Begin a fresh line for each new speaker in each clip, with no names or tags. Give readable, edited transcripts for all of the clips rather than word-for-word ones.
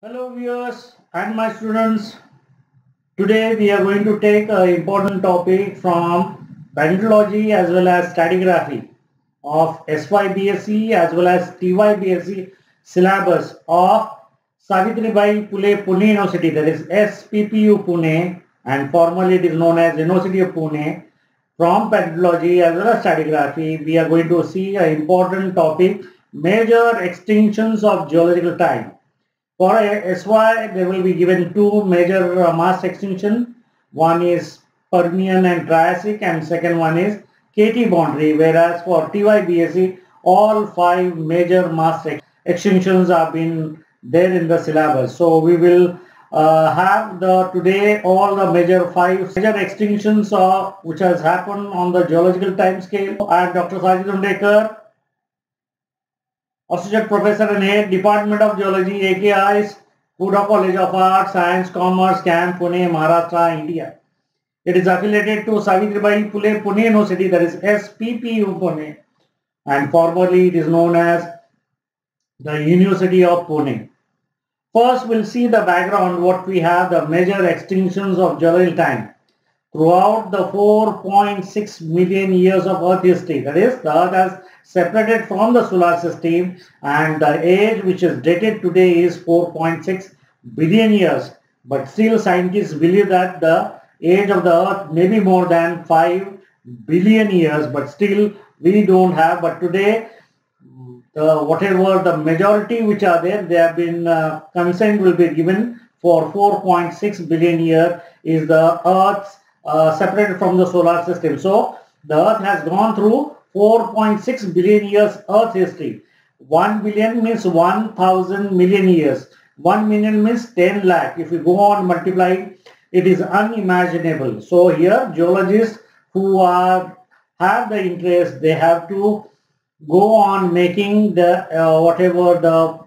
Hello viewers and my students. Today we are going to take an important topic from Petrology as well as Stratigraphy of SYBSc as well as TYBSc syllabus of Savitribai Phule Pune University, that is SPPU Pune, and formerly it is known as University of Pune. From Petrology as well as Stratigraphy, we are going to see an important topic, major extinctions of geological time. For SY, they will be given two major mass extinction. One is Permian and Triassic, and second one is KT boundary. Whereas for TYBSc, all five major mass extinctions have been there in the syllabus. So we will have today all the five major extinctions which has happened on the geological time scale. I am Dr. Sajid Undekar, Associate Professor and Head, Department of Geology, AKIs, Huda College of Arts, Science, Commerce, Camp, Pune, Maharashtra, India. It is affiliated to Savitribai Phule Pune University, that is SPPU Pune, and formerly it is known as the University of Pune. First, we'll see the background, what we have, the major extinctions of geological time throughout the 4.6 million years of Earth history. That is, the Earth has separated from the solar system, and the age which is dated today is 4.6 billion years. But still scientists believe that the age of the Earth may be more than 5 billion years, but still we don't have. But today, whatever the majority which are there, they have been consent will be given for 4.6 billion year is the Earth's separated from the solar system. So the Earth has gone through 4.6 billion years Earth history. 1 billion means 1000 million years. 1 million means 10 lakh. If we go on multiplying, it is unimaginable. So here geologists who have the interest, they have to go on making the whatever the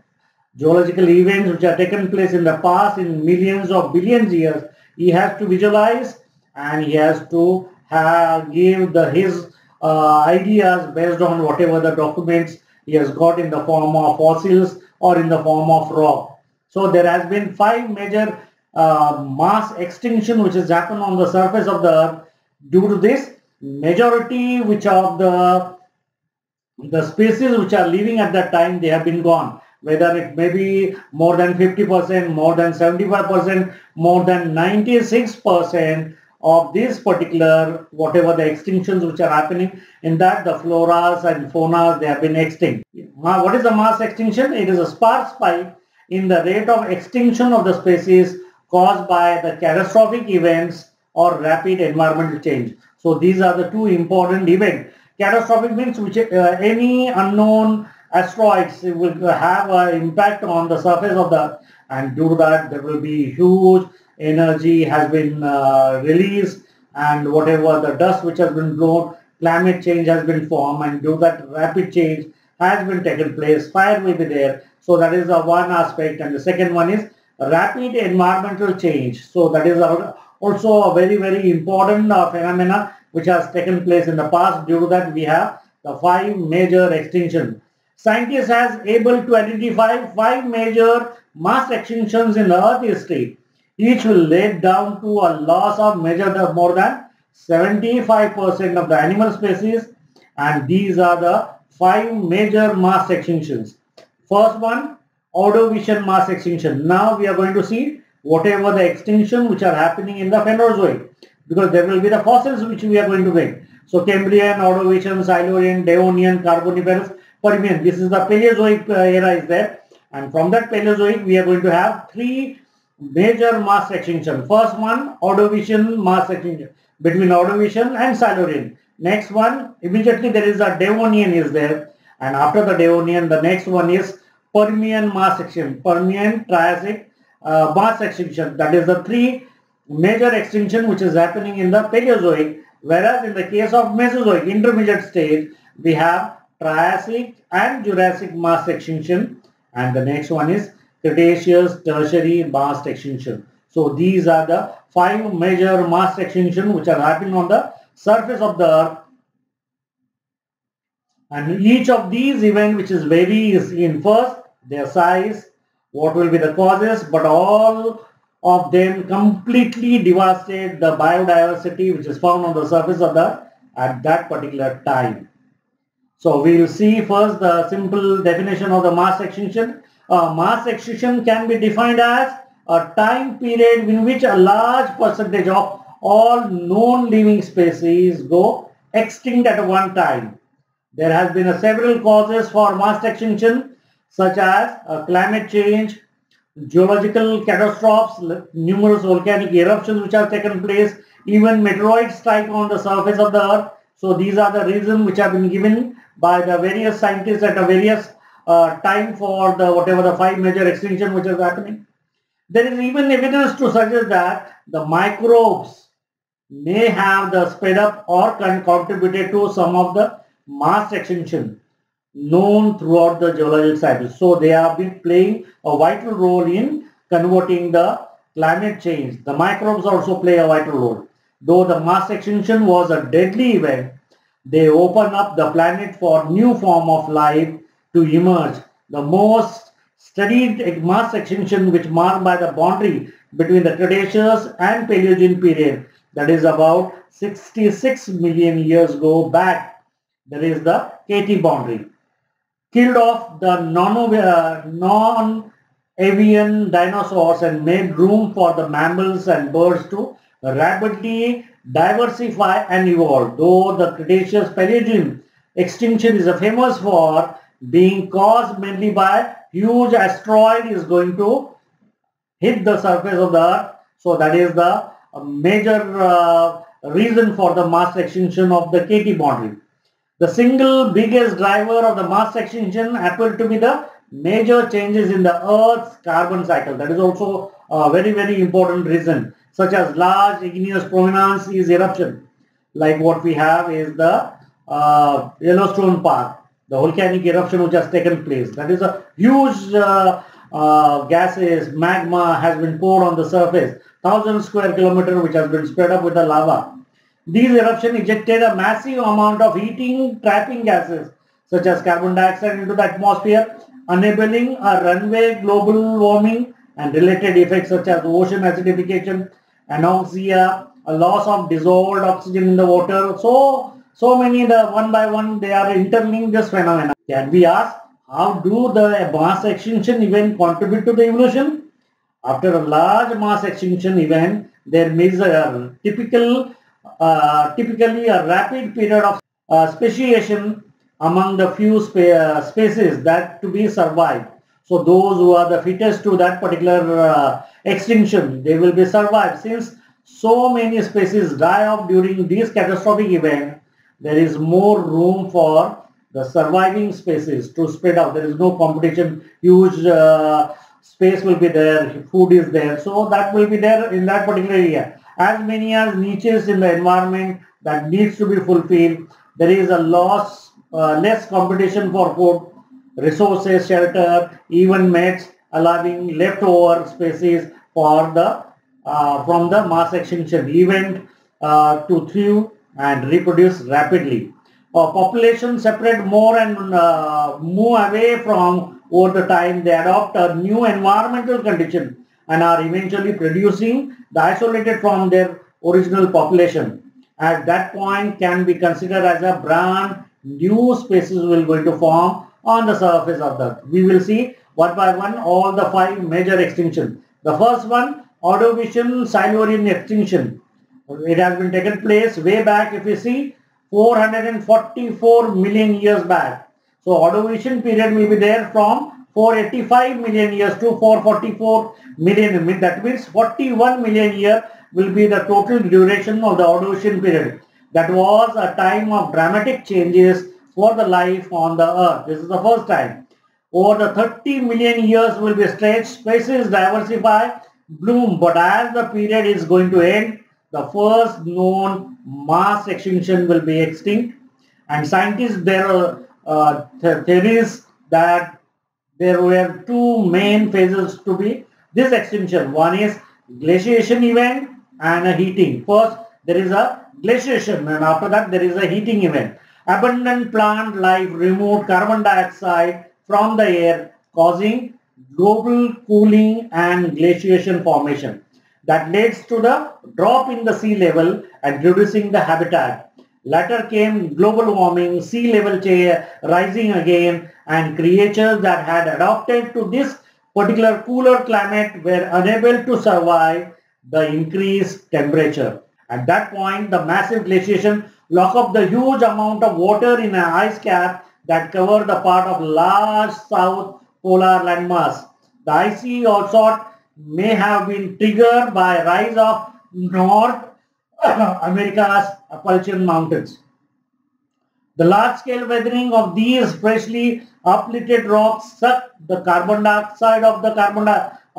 geological events which have taken place in the past in millions of billions years. He has to visualize, and he has to give his ideas based on whatever the documents he has got in the form of fossils or in the form of rock. So there has been five major mass extinction which has happened on the surface of the Earth. Due to this, majority which of the species which are living at that time, they have been gone. Whether it may be more than 50%, more than 75%, more than 96% of this particular, whatever the extinctions which are happening, in that the floras and faunas, they have been extinct. Now, what is the mass extinction? It is a sparse spike in the rate of extinction of the species caused by the catastrophic events or rapid environmental change. So these are the two important events. Catastrophic means which any unknown asteroids will have an impact on the surface of the Earth, and due to that there will be huge energy has been released, and whatever the dust which has been blown, climate change has been formed, and due to that rapid change has been taken place, fire will be there. So that is the one aspect, and the second one is rapid environmental change. So that is also a very important phenomena which has taken place in the past. Due to that, we have the five major extinctions. Scientists has able to identify five major mass extinctions in the Earth history. Each will lead down to a loss of more than 75% of the animal species, and these are the five major mass extinctions. First one, Ordovician mass extinction. Now we are going to see whatever the extinction which are happening in the Phanerozoic, because there will be the fossils which we are going to make. So Cambrian, Ordovician, Silurian, Devonian, Carboniferous, Permian. This is the Paleozoic era is there, and from that Paleozoic we are going to have three major mass extinction. First one, Ordovician mass extinction between Ordovician and Silurian. Next one, immediately there is a Devonian is there, and after the Devonian, the next one is Permian mass extinction, Permian, Triassic mass extinction. That is the three major extinction which is happening in the Paleozoic. Whereas in the case of Mesozoic, intermediate stage, we have Triassic and Jurassic mass extinction, and the next one is Cretaceous tertiary mass extinction. So these are the five major mass extinction which are happening on the surface of the Earth. And each of these events which is varies in first their size, what will be the causes, but all of them completely devastate the biodiversity which is found on the surface of the earth at that particular time. So we will see first the simple definition of the mass extinction. Mass extinction can be defined as a time period in which a large percentage of all known living species go extinct at one time. There has been several causes for mass extinction, such as climate change, geological catastrophes, numerous volcanic eruptions which have taken place, even meteoroid strike on the surface of the earth. So these are the reasons which have been given by the various scientists at a various time for the whatever the 5 major extinction which is happening. There is even evidence to suggest that the microbes may have the sped up or contributed to some of the mass extinction known throughout the geological cycle. So they have been playing a vital role in converting the climate change. The microbes also play a vital role. Though the mass extinction was a deadly event, they open up the planet for new form of life to emerge. The most studied mass extinction which marked by the boundary between the Cretaceous and Paleogene period, that is about 66 million years ago back. There is the KT boundary. Killed off the non-avian dinosaurs and made room for the mammals and birds to rapidly diversify and evolve. Though the Cretaceous Paleogene extinction is famous for being caused mainly by huge asteroid is going to hit the surface of the earth. So that is the major reason for the mass extinction of the KT boundary. The single biggest driver of the mass extinction appeared to be the major changes in the Earth's carbon cycle. That is also a very, very important reason, such as large igneous prominence is eruption. Like what we have is the Yellowstone Park, the volcanic eruption which has taken place. That is a huge gases, magma has been poured on the surface, 1,000 square kilometers which has been spread up with the lava. These eruptions ejected a massive amount of heating trapping gases such as carbon dioxide into the atmosphere, enabling a runaway global warming and related effects such as ocean acidification, anoxia, a loss of dissolved oxygen in the water. So many, the one by one, they are interlinked this phenomena. Can we ask, how do the mass extinction event contribute to the evolution? After a large mass extinction event, there is a typically a rapid period of speciation among the few species that to be survived. So those who are the fittest to that particular extinction, they will be survived. Since so many species die off during these catastrophic events, there is more room for the surviving species to spread out. There is no competition, huge space will be there, food is there. So that will be there in that particular area. As many as niches in the environment that needs to be fulfilled, there is a less competition for food, resources, shelter, even mates, allowing leftover species for the from the mass extinction event to thrive and reproduce rapidly. Population separate more and move away from over the time. They adopt a new environmental condition and are eventually producing the isolated from their original population. At that point can be considered as a brand new species will going to form on the surface of the earth. We will see one by one all the 5 major extinctions. The first one, Ordovician Silurian extinction. It has been taken place way back, if you see, 444 million years back. So Ordovician period will be there from 485 million years to 444 million. That means 41 million years will be the total duration of the Ordovician period. That was a time of dramatic changes for the life on the earth. This is the first time. Over the 30 million years will be stretched, species diversify, bloom, but as the period is going to end, the first known mass extinction will be extinct. And scientists, there are theories that there were 2 main phases to be this extinction. One is glaciation event and a heating. First, there is a glaciation and after that there is a heating event. Abundant plant life removed carbon dioxide from the air, causing global cooling and glaciation formation that leads to the drop in the sea level and reducing the habitat. Later came global warming, sea level rising again, and creatures that had adapted to this particular cooler climate were unable to survive the increased temperature. At that point, the massive glaciation lock up the huge amount of water in an ice cap that covered the part of large south polar landmass. The icy onslaught may have been triggered by rise of North America's Appalachian Mountains. The large-scale weathering of these freshly uplifted rocks sucked the carbon dioxide of the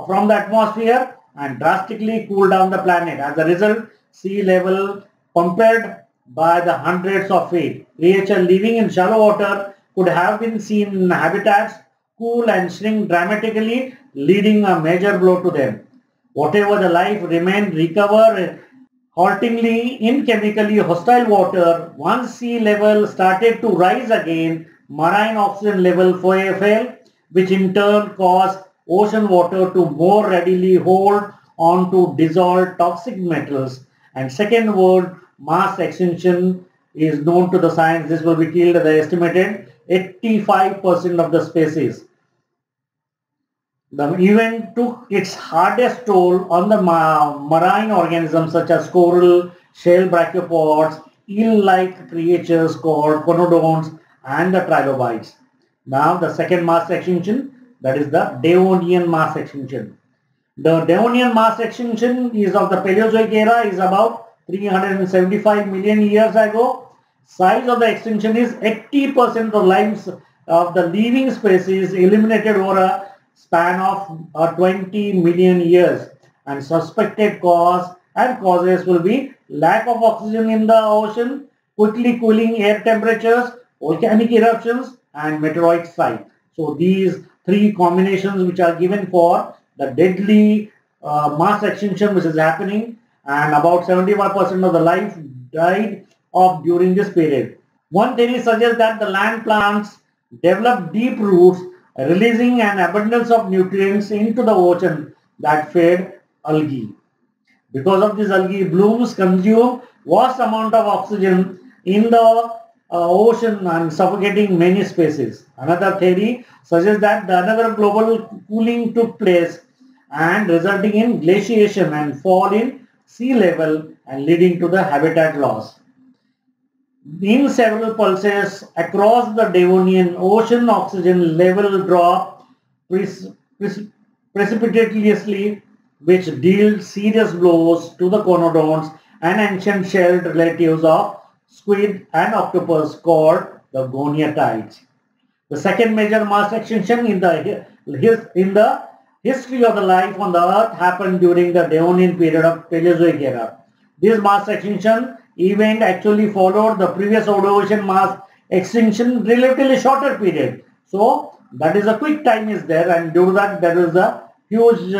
from the atmosphere and drastically cooled down the planet. As a result, sea level pumped by the hundreds of feet. Creatures living in shallow water could have been seen in habitats cool and shrink dramatically, leading a major blow to them. Whatever the life remained recover haltingly in chemically hostile water. Once sea level started to rise again, marine oxygen level fell, which in turn caused ocean water to more readily hold on to dissolved toxic metals. And second word, mass extinction is known to the science. This will be killed the estimated 85% of the species. The event took its hardest toll on the marine organisms such as coral, shell brachiopods, eel-like creatures called conodonts, and the trilobites. Now the second mass extinction, that is the Devonian mass extinction. The Devonian mass extinction is of the Paleozoic era, is about 375 million years ago. Size of the extinction is 80% of lives of the living species eliminated over a span of 20 million years, and suspected causes will be lack of oxygen in the ocean, quickly cooling air temperatures, volcanic eruptions, and meteorite strike. So these three combinations which are given for the deadly mass extinction which is happening, and about 75% of the life died off during this period. One theory suggests that the land plants develop deep roots, releasing an abundance of nutrients into the ocean that fed algae. Because of these algae blooms consume vast amount of oxygen in the ocean and suffocating many species. Another theory suggests that another global cooling took place and resulting in glaciation and fall in sea level and leading to the habitat loss. In several pulses across the Devonian Ocean, oxygen level dropped precipitously, which dealt serious blows to the conodonts and ancient shelled relatives of squid and octopus called the goniatides. The second major mass extinction in the history of the life on the earth happened during the Devonian period of Paleozoic era. This mass extinction event actually followed the previous ocean mass extinction relatively shorter period. So that is a quick time is there, and due to that there is a huge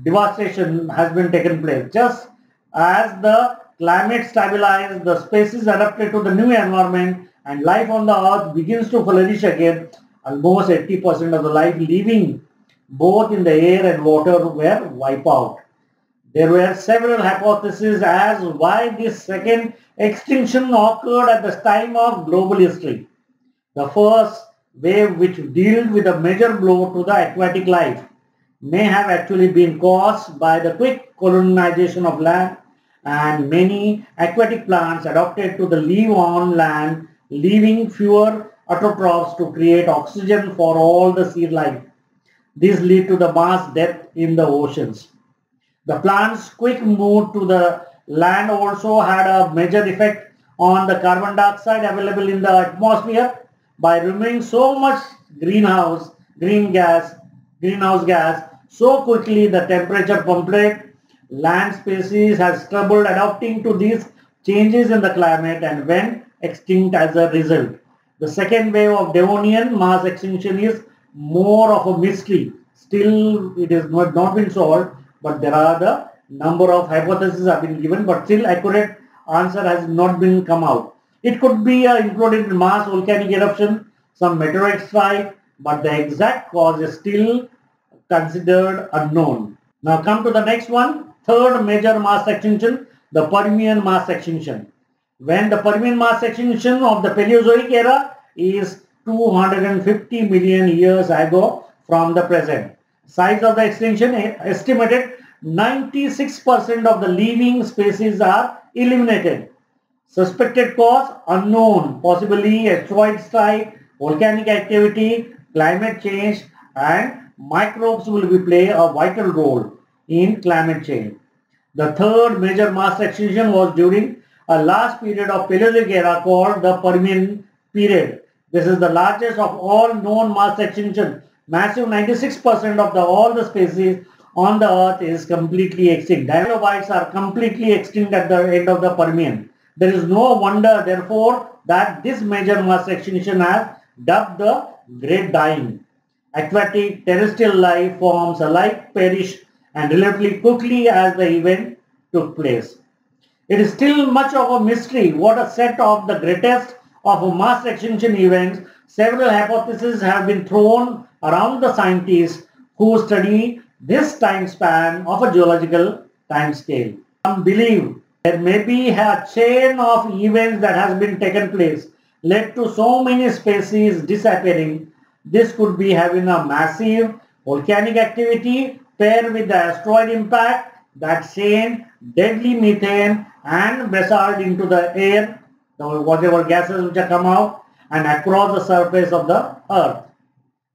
devastation has been taken place. Just as the climate stabilized, the species adapted to the new environment and life on the earth begins to flourish again, almost 80% of the life living both in the air and water were wiped out. There were several hypotheses as why this second extinction occurred at the time of global history. The first wave, which dealt with a major blow to the aquatic life, may have actually been caused by the quick colonization of land, and many aquatic plants adapted to the live on land, leaving fewer autotrophs to create oxygen for all the sea life. This led to the mass death in the oceans. The plant's quick move to the land also had a major effect on the carbon dioxide available in the atmosphere by removing so much greenhouse gas so quickly. The temperature plummeted. Land species has troubled adapting to these changes in the climate and went extinct as a result. The second wave of Devonian mass extinction is more of a mystery. Still, it has not been solved, but there are the number of hypotheses have been given, but still accurate answer has not been come out. It could be included in mass volcanic eruption, some meteorite strike, but the exact cause is still considered unknown. Now come to the next one, third major mass extinction, the Permian mass extinction. When the Permian mass extinction of the Paleozoic era is 250 million years ago from the present. Size of the extinction estimated 96% of the living species are eliminated. Suspected cause unknown, possibly asteroid strike, volcanic activity, climate change, and microbes will play a vital role in climate change. The third major mass extinction was during a last period of Paleozoic era called the Permian period. This is the largest of all known mass extinction. Massive 96% of all the species on the earth is completely extinct. Trilobites are completely extinct at the end of the Permian. There is no wonder, therefore, that this major mass extinction has dubbed the Great Dying. Aquatic, terrestrial life forms alike perished and relatively quickly as the event took place. It is still much of a mystery what a set of the greatest of mass extinction events. Several hypotheses have been thrown around the scientists who study this time span of a geological time scale. Some believe there may be a chain of events that has been taken place led to so many species disappearing. This could be having a massive volcanic activity paired with the asteroid impact that sent deadly methane and basalt into the air, whatever gases which have come out, and across the surface of the earth.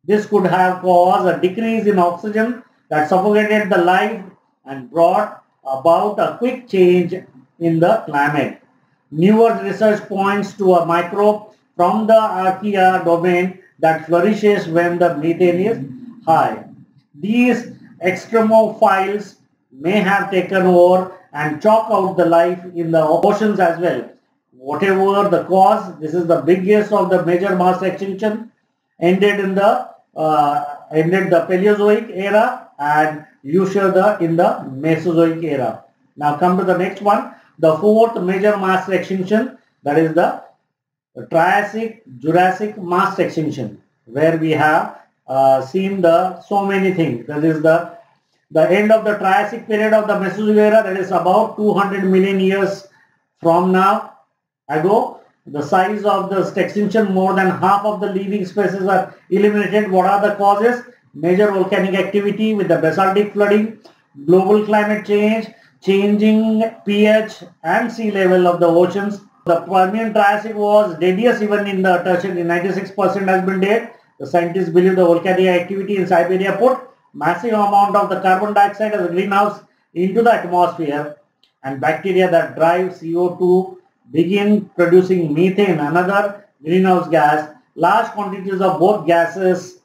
This could have caused a decrease in oxygen that suffocated the life and brought about a quick change in the climate. Newer research points to a microbe from the archaea domain that flourishes when the methane is high. These extremophiles may have taken over and choke out the life in the oceans as well. Whatever the cause, this is the biggest of the major mass extinction, ended the Paleozoic era and usually in the Mesozoic era. Now come to the next one, the fourth major mass extinction, that is the Triassic-Jurassic mass extinction, where we have seen so many things. That is the end of the Triassic period of the Mesozoic era, that is about 200 million years from now ago. The size of the extinction, more than half of the living species are eliminated. What are the causes? Major volcanic activity with the basaltic flooding, global climate change, changing pH and sea level of the oceans. The Permian Triassic was deadliest even in the Tertiary. 96% has been dead. The scientists believe the volcanic activity in Siberia put massive amount of the carbon dioxide as a greenhouse into the atmosphere, and bacteria that drive CO2 begin producing methane, another greenhouse gas. Large quantities of both gases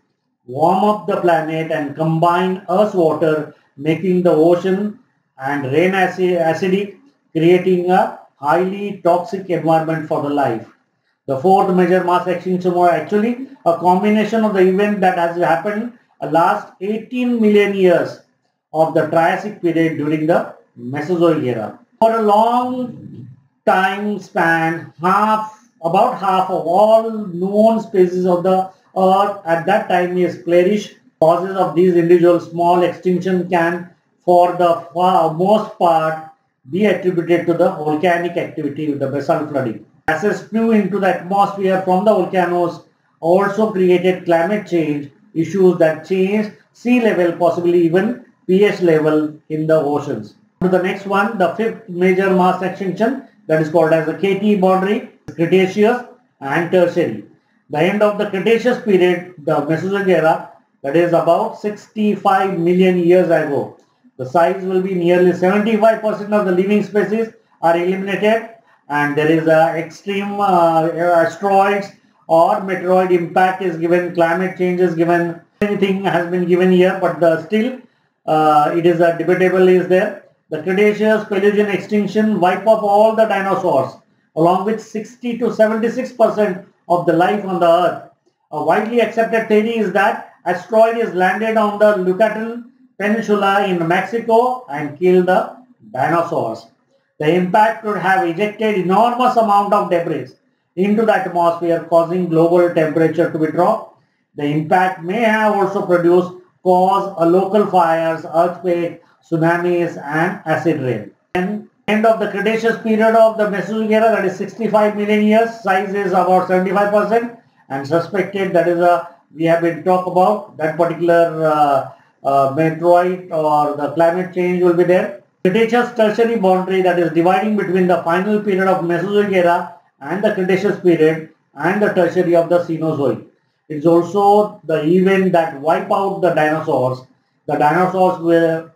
warm up the planet and combine Earth's water, making the ocean and rain acidic, creating a highly toxic environment for the life. The fourth major mass extinction was actually a combination of the event that has happened last 18 million years of the Triassic period during the Mesozoic era. For a long time span, about half of all known species of the earth at that time is perished. Causes of these individual small extinction can, for the most part, be attributed to the volcanic activity with the basalt flooding. Gases flew into the atmosphere from the volcanoes, also created climate change issues that changed sea level, possibly even pH level in the oceans. To the next one, the fifth major mass extinction, that is called as the KT boundary, Cretaceous and Tertiary. The end of the Cretaceous period, the Mesozoic era, that is about 65 million years ago. The size will be nearly 75% of the living species are eliminated, and there is a extreme asteroids or meteoroid impact is given, climate change is given, anything has been given here, but still it is debatable is there. The Cretaceous Paleogene extinction wipe up all the dinosaurs along with 60 to 76% of the life on the earth. A widely accepted theory is that asteroid is landed on the Yucatan Peninsula in Mexico and killed the dinosaurs. The impact could have ejected enormous amount of debris into the atmosphere, causing global temperature to be dropped. The impact may have also produced cause a local fires, earthquake, tsunamis, and acid rain. And end of the Cretaceous period of the Mesozoic era, that is 65 million years, size is about 75%, and suspected, that is we have been talk about that particular meteorite or the climate change will be there. Cretaceous tertiary boundary, that is dividing between the final period of Mesozoic era and the Cretaceous period and the tertiary of the Cenozoic. It is also the event that wipe out the dinosaurs. The dinosaurs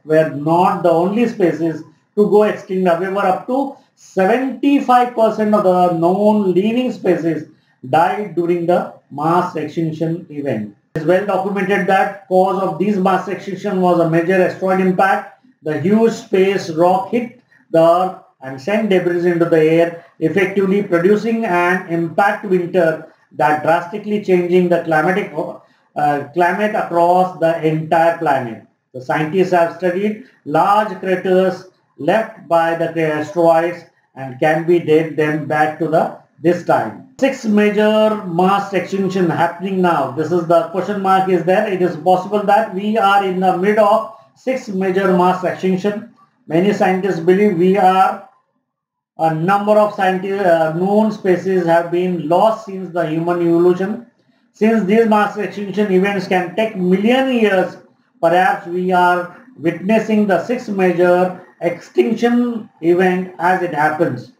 were not the only species to go extinct. However, up to 75% of the known living species died during the mass extinction event. It is well documented that cause of this mass extinction was a major asteroid impact. The huge space rock hit the earth and sent debris into the air, effectively producing an impact winter that drastically changing the climate across the entire planet. The scientists have studied large craters left by the asteroids and can be date them back to this time. 6 major mass extinction happening now. This is the question mark is there. It is possible that we are in the mid of 6 major mass extinction. Many scientists believe we are a number of known species have been lost since the human evolution. Since these mass extinction events can take million years, perhaps we are witnessing the 6 major extinction event as it happens.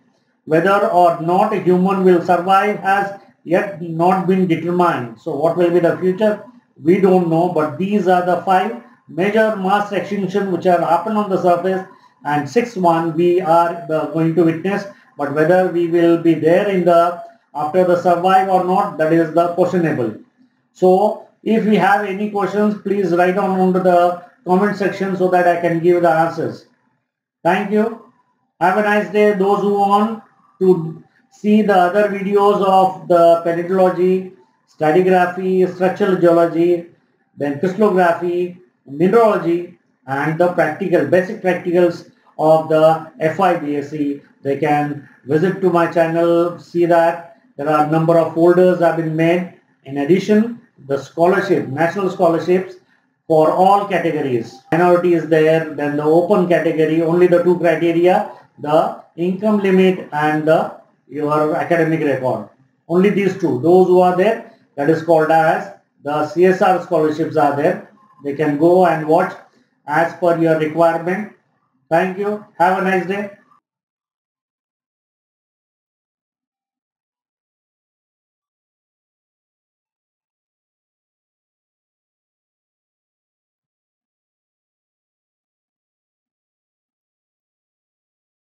Whether or not a human will survive has yet not been determined. So what will be the future? We don't know, but these are the 5 major mass extinction which have happened on the surface, and 6th one we are going to witness, but whether we will be there in the after the survive or not, that is the questionable. So if we have any questions, please write down onto the comment section so that I can give the answers. Thank you. Have a nice day. Those who want to see the other videos of the paleontology, stratigraphy, structural geology, then crystallography, mineralogy, and the basic practicals of the FIBSc, they can visit to my channel, see that there are a number of folders have been made. In addition, the scholarship, national scholarships for all categories. Minority is there, then the open category, only the 2 criteria, the income limit and your academic record. Only these 2. Those who are there, that is called as the CSR scholarships are there. They can go and watch as per your requirement. Thank you. Have a nice day.